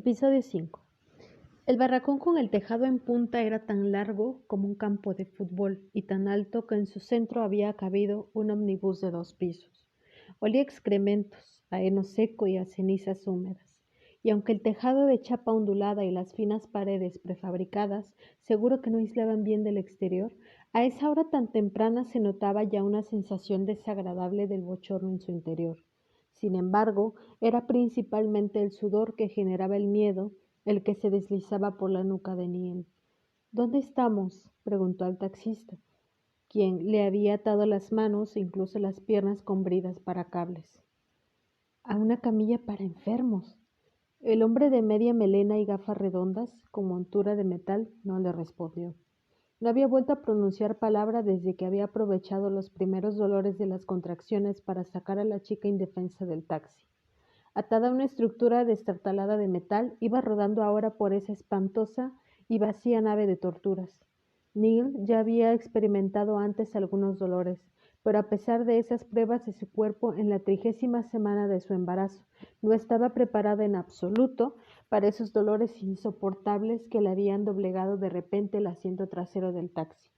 Episodio 5. El barracón con el tejado en punta era tan largo como un campo de fútbol y tan alto que en su centro había cabido un omnibus de 2 pisos. Olía a excrementos, a heno seco y a cenizas húmedas. Y aunque el tejado de chapa ondulada y las finas paredes prefabricadas seguro que no aislaban bien del exterior, a esa hora tan temprana se notaba ya una sensación desagradable del bochorno en su interior. Sin embargo, era principalmente el sudor que generaba el miedo el que se deslizaba por la nuca de Neil. ¿Dónde estamos?, preguntó al taxista, quien le había atado las manos e incluso las piernas con bridas para cables. A una camilla para enfermos. El hombre de media melena y gafas redondas, con montura de metal, no le respondió. No había vuelto a pronunciar palabra desde que había aprovechado los primeros dolores de las contracciones para sacar a la chica indefensa del taxi. Atada a una estructura destartalada de metal, iba rodando ahora por esa espantosa y vacía nave de torturas. Neil ya había experimentado antes algunos dolores, pero a pesar de esas pruebas de su cuerpo en la 30ª semana de su embarazo, no estaba preparada en absoluto para esos dolores insoportables que le habían doblegado de repente el asiento trasero del taxi.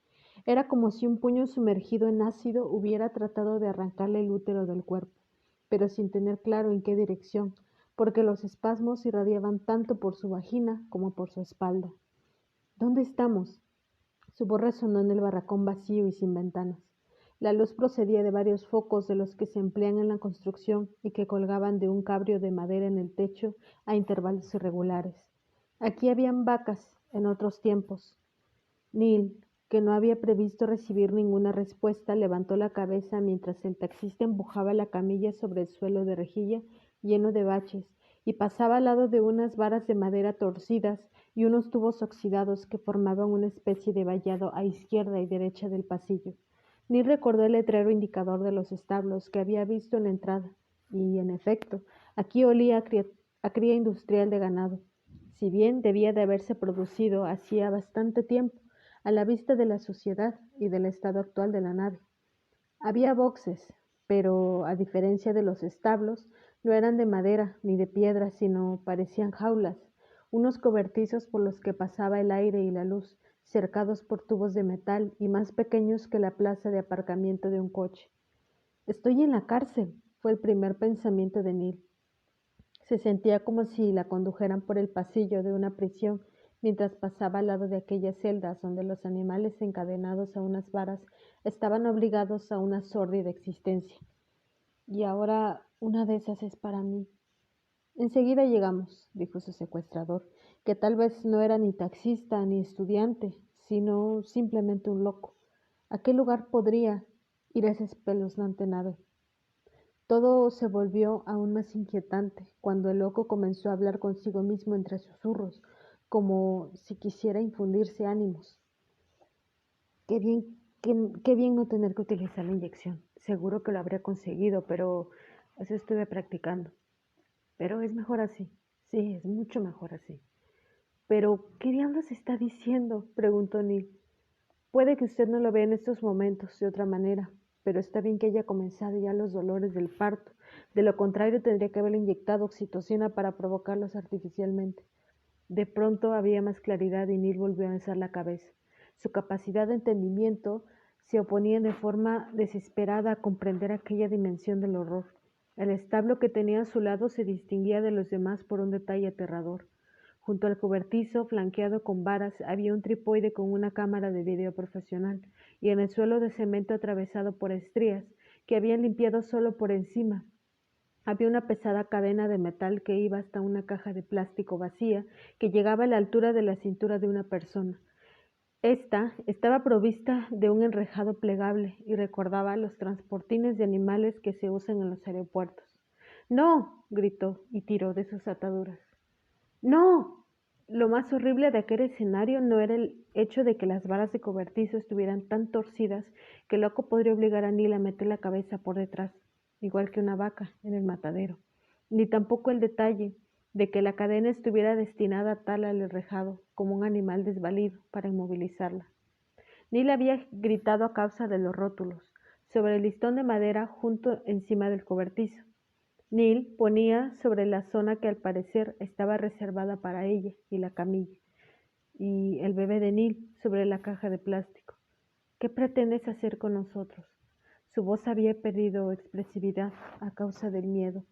Era como si un puño sumergido en ácido hubiera tratado de arrancarle el útero del cuerpo, pero sin tener claro en qué dirección, porque los espasmos irradiaban tanto por su vagina como por su espalda. ¿Dónde estamos? Su voz resonó en el barracón vacío y sin ventanas. La luz procedía de varios focos de los que se emplean en la construcción y que colgaban de un cabrio de madera en el techo a intervalos irregulares. Aquí habían vacas en otros tiempos. Neil, que no había previsto recibir ninguna respuesta, levantó la cabeza mientras el taxista empujaba la camilla sobre el suelo de rejilla lleno de baches y pasaba al lado de unas varas de madera torcidas y unos tubos oxidados que formaban una especie de vallado a izquierda y derecha del pasillo. Neil recordó el letrero indicador de los establos que había visto en la entrada, y, en efecto, aquí olía a cría industrial de ganado, si bien debía de haberse producido hacía bastante tiempo, a la vista de la suciedad y del estado actual de la nave. Había boxes, pero, a diferencia de los establos, no eran de madera ni de piedra, sino parecían jaulas, unos cobertizos por los que pasaba el aire y la luz, cercados por tubos de metal y más pequeños que la plaza de aparcamiento de un coche. «Estoy en la cárcel», fue el primer pensamiento de Neil. Se sentía como si la condujeran por el pasillo de una prisión mientras pasaba al lado de aquellas celdas donde los animales encadenados a unas varas estaban obligados a una sórdida existencia. Y ahora una de esas es para mí. Enseguida llegamos, dijo su secuestrador, que tal vez no era ni taxista ni estudiante, sino simplemente un loco. ¿A qué lugar podría ir esa espeluznante nave? Todo se volvió aún más inquietante cuando el loco comenzó a hablar consigo mismo entre susurros, como si quisiera infundirse ánimos. Qué bien no tener que utilizar la inyección. Seguro que lo habría conseguido, pero eso estuve practicando. Pero es mejor así. Sí, es mucho mejor así. ¿Pero qué diablos está diciendo?, preguntó Neil. Puede que usted no lo vea en estos momentos de otra manera, pero está bien que haya comenzado ya los dolores del parto. De lo contrario, tendría que haberle inyectado oxitocina para provocarlos artificialmente. De pronto había más claridad y Neil volvió a alzar la cabeza. Su capacidad de entendimiento se oponía de forma desesperada a comprender aquella dimensión del horror. El establo que tenía a su lado se distinguía de los demás por un detalle aterrador. Junto al cobertizo, flanqueado con varas, había un tripoide con una cámara de video profesional, y en el suelo de cemento atravesado por estrías, que habían limpiado solo por encima, había una pesada cadena de metal que iba hasta una caja de plástico vacía que llegaba a la altura de la cintura de una persona. Esta estaba provista de un enrejado plegable y recordaba los transportines de animales que se usan en los aeropuertos. «¡No!», gritó y tiró de sus ataduras. «¡No!». Lo más horrible de aquel escenario no era el hecho de que las varas de cobertizo estuvieran tan torcidas que el loco podría obligar a Neil a meter la cabeza por detrás, igual que una vaca en el matadero, ni tampoco el detalle de que la cadena estuviera destinada a atarla al enrejado como un animal desvalido para inmovilizarla. Neil había gritado a causa de los rótulos, sobre el listón de madera junto encima del cobertizo. Neil ponía sobre la zona que al parecer estaba reservada para ella y la camilla, y el bebé de Neil sobre la caja de plástico. ¿Qué pretendes hacer con nosotros? Su voz había perdido expresividad a causa del miedo,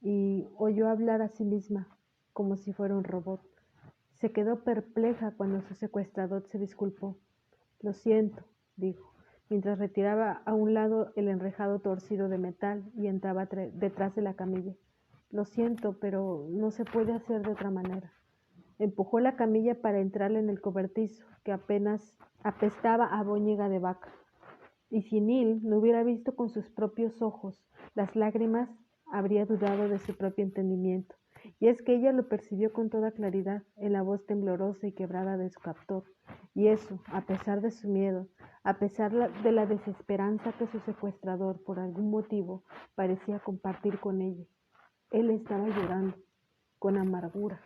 y oyó hablar a sí misma como si fuera un robot. Se quedó perpleja cuando su secuestrador se disculpó. Lo siento, dijo, mientras retiraba a un lado el enrejado torcido de metal y entraba detrás de la camilla. Lo siento, pero no se puede hacer de otra manera. Empujó la camilla para entrarle en el cobertizo, que apenas apestaba a boñiga de vaca. Y si Neil no hubiera visto con sus propios ojos las lágrimas, habría dudado de su propio entendimiento. Y es que ella lo percibió con toda claridad en la voz temblorosa y quebrada de su captor. Y eso, a pesar de su miedo, a pesar de la desesperanza que su secuestrador, por algún motivo, parecía compartir con ella. Él estaba llorando, con amargura.